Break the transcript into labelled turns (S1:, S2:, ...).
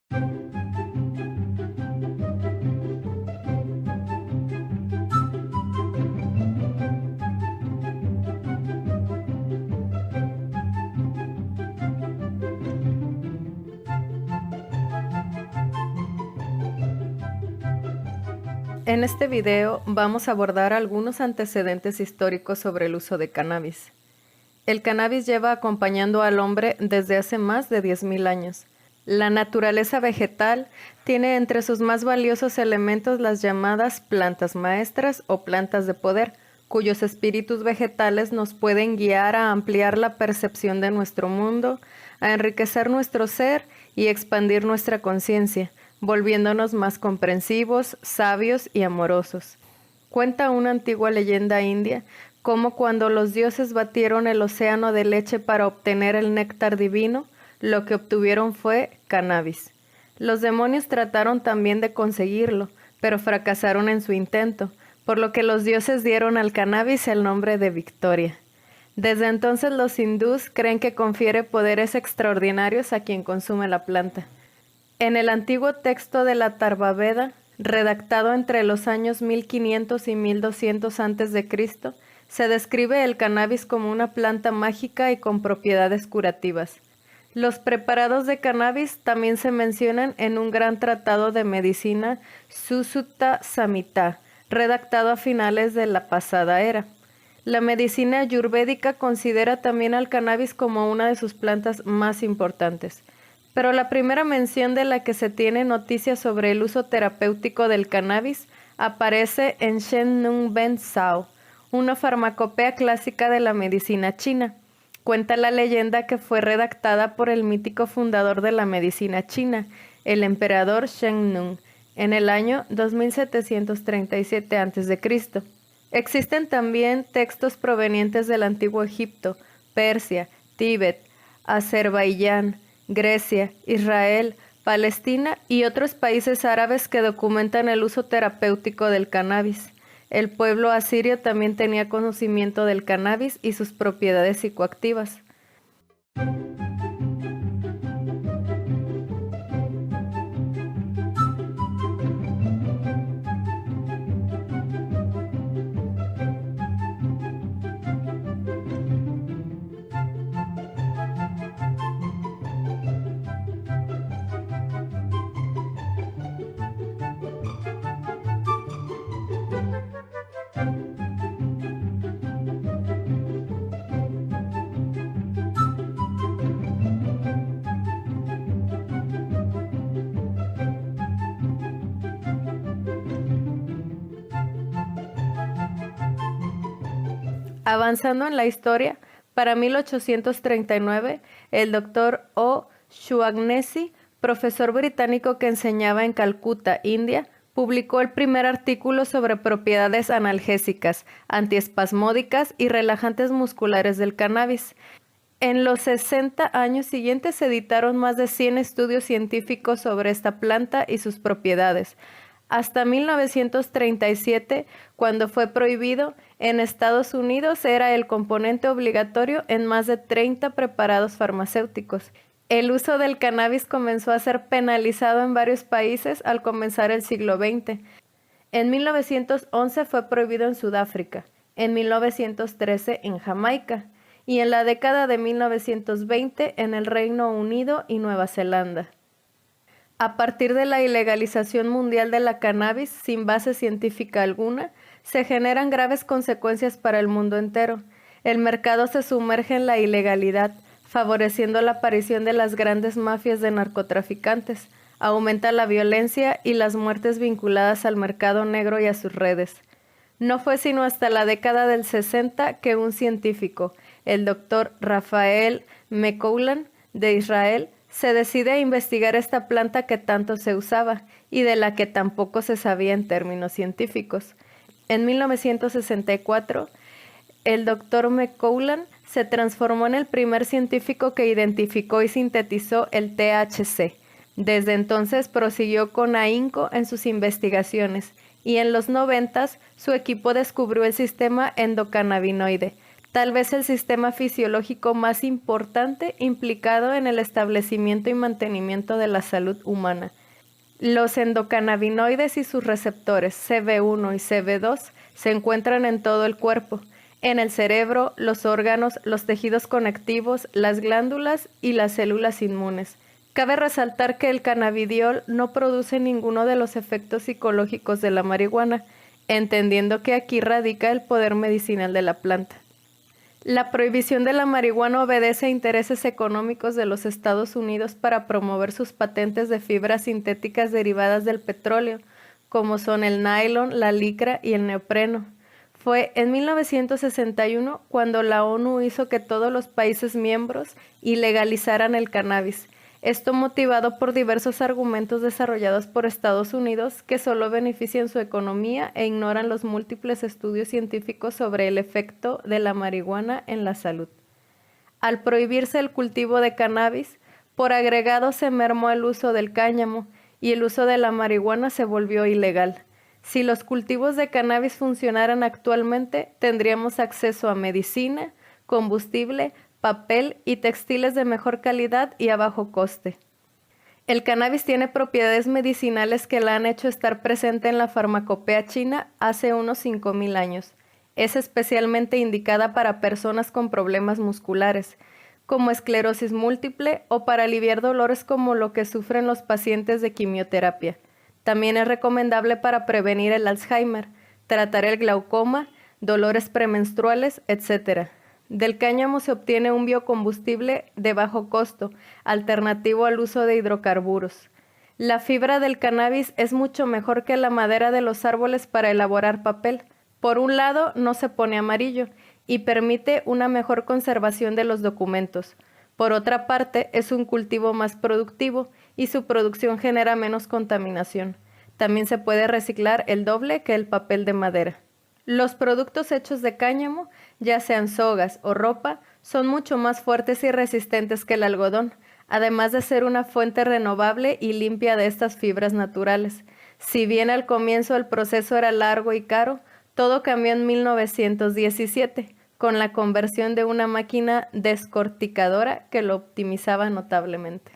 S1: En este video vamos a abordar algunos antecedentes históricos sobre el uso de cannabis. El cannabis lleva acompañando al hombre desde hace más de 10.000 años. La naturaleza vegetal tiene entre sus más valiosos elementos las llamadas plantas maestras o plantas de poder, cuyos espíritus vegetales nos pueden guiar a ampliar la percepción de nuestro mundo, a enriquecer nuestro ser y expandir nuestra conciencia, volviéndonos más comprensivos, sabios y amorosos. Cuenta una antigua leyenda india cómo cuando los dioses batieron el océano de leche para obtener el néctar divino, lo que obtuvieron fue cannabis. Los demonios trataron también de conseguirlo, pero fracasaron en su intento, por lo que los dioses dieron al cannabis el nombre de Victoria. Desde entonces los hindús creen que confiere poderes extraordinarios a quien consume la planta. En el antiguo texto de la Tarvaveda, redactado entre los años 1500 y 1200 a.C., se describe el cannabis como una planta mágica y con propiedades curativas. Los preparados de cannabis también se mencionan en un gran tratado de medicina, Susutta Samhita, redactado a finales de la pasada era. La medicina ayurvédica considera también al cannabis como una de sus plantas más importantes. Pero la primera mención de la que se tiene noticia sobre el uso terapéutico del cannabis aparece en Shen Nung Ben Sao, una farmacopea clásica de la medicina china. Cuenta la leyenda que fue redactada por el mítico fundador de la medicina china, el emperador Shen Nung, en el año 2737 a.C. Existen también textos provenientes del antiguo Egipto, Persia, Tíbet, Azerbaiyán, Grecia, Israel, Palestina y otros países árabes que documentan el uso terapéutico del cannabis. El pueblo asirio también tenía conocimiento del cannabis y sus propiedades psicoactivas. Avanzando en la historia, para 1839, el doctor O. Shaughnessy, profesor británico que enseñaba en Calcuta, India, publicó el primer artículo sobre propiedades analgésicas, antiespasmódicas y relajantes musculares del cannabis. En los 60 años siguientes se editaron más de 100 estudios científicos sobre esta planta y sus propiedades. Hasta 1937, cuando fue prohibido, en Estados Unidos era el componente obligatorio en más de 30 preparados farmacéuticos. El uso del cannabis comenzó a ser penalizado en varios países al comenzar el siglo XX. En 1911 fue prohibido en Sudáfrica, en 1913 en Jamaica y en la década de 1920 en el Reino Unido y Nueva Zelanda. A partir de la ilegalización mundial de la cannabis sin base científica alguna, se generan graves consecuencias para el mundo entero. El mercado se sumerge en la ilegalidad, favoreciendo la aparición de las grandes mafias de narcotraficantes. Aumenta la violencia y las muertes vinculadas al mercado negro y a sus redes. No fue sino hasta la década del 60 que un científico, el doctor Raphael Mekoulam, de Israel, se decide a investigar esta planta que tanto se usaba y de la que tampoco se sabía en términos científicos. En 1964, el doctor Mekoulam se transformó en el primer científico que identificó y sintetizó el THC. Desde entonces prosiguió con ahínco en sus investigaciones y en los 90 su equipo descubrió el sistema endocannabinoide, tal vez el sistema fisiológico más importante implicado en el establecimiento y mantenimiento de la salud humana. Los endocannabinoides y sus receptores CB1 y CB2 se encuentran en todo el cuerpo, en el cerebro, los órganos, los tejidos conectivos, las glándulas y las células inmunes. Cabe resaltar que el cannabidiol no produce ninguno de los efectos psicológicos de la marihuana, entendiendo que aquí radica el poder medicinal de la planta. La prohibición de la marihuana obedece a intereses económicos de los Estados Unidos para promover sus patentes de fibras sintéticas derivadas del petróleo, como son el nylon, la licra y el neopreno. Fue en 1961 cuando la ONU hizo que todos los países miembros ilegalizaran el cannabis. Esto motivado por diversos argumentos desarrollados por Estados Unidos que solo benefician su economía e ignoran los múltiples estudios científicos sobre el efecto de la marihuana en la salud. Al prohibirse el cultivo de cannabis, por agregado se mermó el uso del cáñamo y el uso de la marihuana se volvió ilegal. Si los cultivos de cannabis funcionaran actualmente, tendríamos acceso a medicina, combustible, papel y textiles de mejor calidad y a bajo coste. El cannabis tiene propiedades medicinales que la han hecho estar presente en la farmacopea china hace unos 5,000 años. Es especialmente indicada para personas con problemas musculares, como esclerosis múltiple o para aliviar dolores como lo que sufren los pacientes de quimioterapia. También es recomendable para prevenir el Alzheimer, tratar el glaucoma, dolores premenstruales, etc. Del cáñamo se obtiene un biocombustible de bajo costo, alternativo al uso de hidrocarburos. La fibra del cannabis es mucho mejor que la madera de los árboles para elaborar papel. Por un lado, no se pone amarillo y permite una mejor conservación de los documentos. Por otra parte, es un cultivo más productivo y su producción genera menos contaminación. También se puede reciclar el doble que el papel de madera. Los productos hechos de cáñamo, ya sean sogas o ropa, son mucho más fuertes y resistentes que el algodón, además de ser una fuente renovable y limpia de estas fibras naturales. Si bien al comienzo el proceso era largo y caro, todo cambió en 1917, con la conversión de una máquina descorticadora que lo optimizaba notablemente.